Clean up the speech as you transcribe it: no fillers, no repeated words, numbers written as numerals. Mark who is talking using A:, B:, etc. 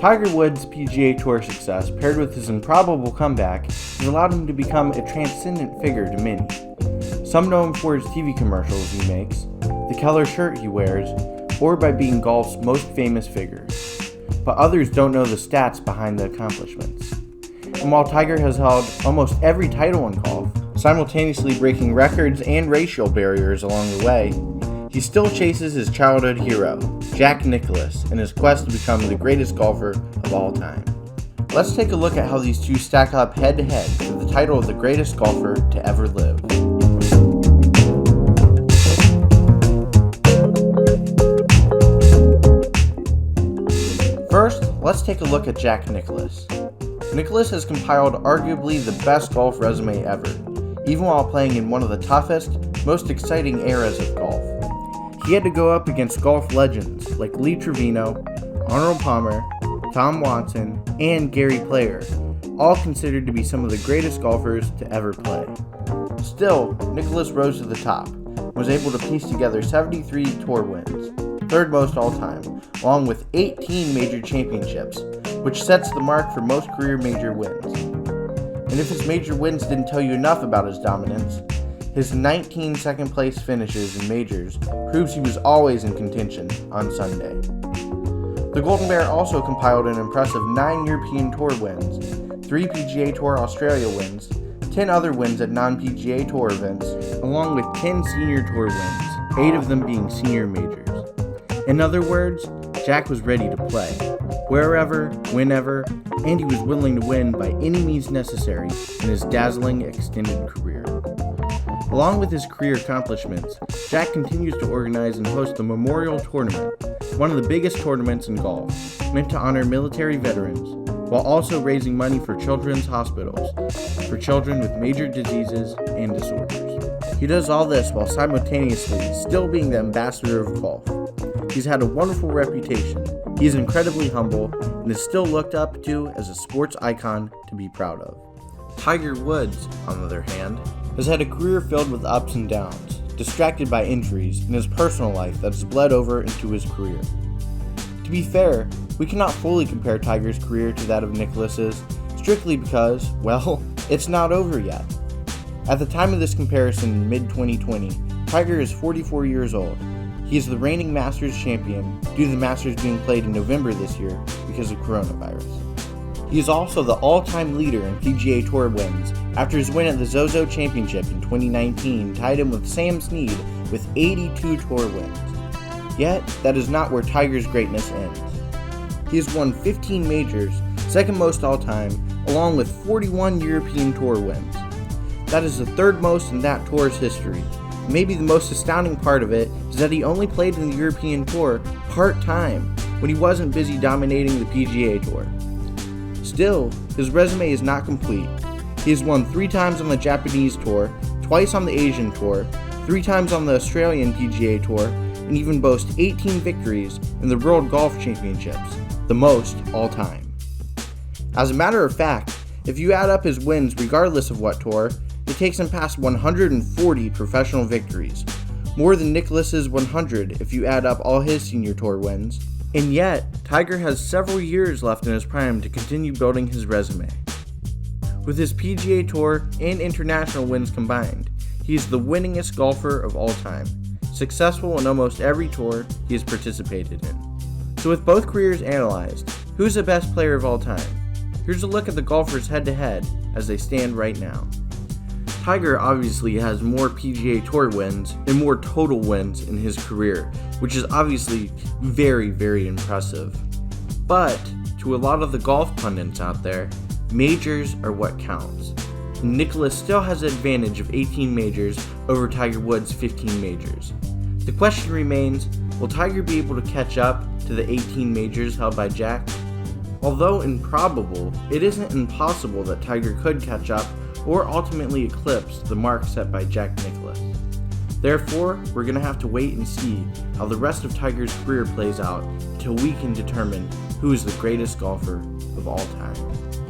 A: Tiger Woods' PGA Tour success, paired with his improbable comeback, has allowed him to become a transcendent figure to many. Some know him for his TV commercials he makes, the color shirt he wears, or by being golf's most famous figure. But others don't know the stats behind the accomplishments. And while Tiger has held almost every title in golf, simultaneously breaking records and racial barriers along the way, he still chases his childhood hero, Jack Nicklaus, in his quest to become the greatest golfer of all time. Let's take a look at how these two stack up head-to-head for the title of the greatest golfer to ever live. First, let's take a look at Jack Nicklaus. Nicklaus has compiled arguably the best golf resume ever, even while playing in one of the toughest, most exciting eras of golf. He had to go up against golf legends like Lee Trevino, Arnold Palmer, Tom Watson, and Gary Player, all considered to be some of the greatest golfers to ever play. Still, Nicklaus rose to the top and was able to piece together 73 tour wins, third most all time, along with 18 major championships, which sets the mark for most career major wins. And if his major wins didn't tell you enough about his dominance, his 19 second-place finishes in majors proves he was always in contention on Sunday. The Golden Bear also compiled an impressive 9 European Tour wins, 3 PGA Tour Australia wins, 10 other wins at non-PGA Tour events, along with 10 Senior Tour wins, 8 of them being senior majors. In other words, Jack was ready to play, wherever, whenever, and he was willing to win by any means necessary in his dazzling extended career. Along with his career accomplishments, Jack continues to organize and host the Memorial Tournament, one of the biggest tournaments in golf, meant to honor military veterans, while also raising money for children's hospitals, for children with major diseases and disorders. He does all this while simultaneously still being the ambassador of golf. He's had a wonderful reputation, he is incredibly humble, and is still looked up to as a sports icon to be proud of. Tiger Woods, on the other hand, has had a career filled with ups and downs, distracted by injuries in his personal life that has bled over into his career. To be fair, we cannot fully compare Tiger's career to that of Nicklaus's, strictly because, well, it's not over yet. At the time of this comparison in mid-2020, Tiger is 44 years old. He is the reigning Masters champion due to the Masters being played in November this year because of coronavirus. He is also the all-time leader in PGA Tour wins after his win at the Zozo Championship in 2019 tied him with Sam Snead with 82 tour wins. Yet, that is not where Tiger's greatness ends. He has won 15 majors, second most all-time, along with 41 European Tour wins. That is the third most in that tour's history. Maybe the most astounding part of it is that he only played in the European Tour part-time when he wasn't busy dominating the PGA Tour. Still, his resume is not complete. He has won 3 times on the Japanese Tour, twice on the Asian Tour, 3 times on the Australian PGA Tour, and even boasts 18 victories in the World Golf Championships, the most all time. As a matter of fact, if you add up his wins regardless of what tour, it takes him past 140 professional victories, more than Nicklaus's 100 if you add up all his Senior Tour wins. And yet, Tiger has several years left in his prime to continue building his resume. With his PGA Tour and international wins combined, he is the winningest golfer of all time, successful in almost every tour he has participated in. So with both careers analyzed, who's the best player of all time? Here's a look at the golfers head-to-head as they stand right now. Tiger obviously has more PGA Tour wins and more total wins in his career, which is obviously very, very impressive. But, to a lot of the golf pundits out there, majors are what counts. Nicklaus still has an advantage of 18 majors over Tiger Woods' 15 majors. The question remains, will Tiger be able to catch up to the 18 majors held by Jack? Although improbable, it isn't impossible that Tiger could catch up or ultimately eclipse the mark set by Jack Nicklaus. Therefore, we're going to have to wait and see how the rest of Tiger's career plays out until we can determine who is the greatest golfer of all time.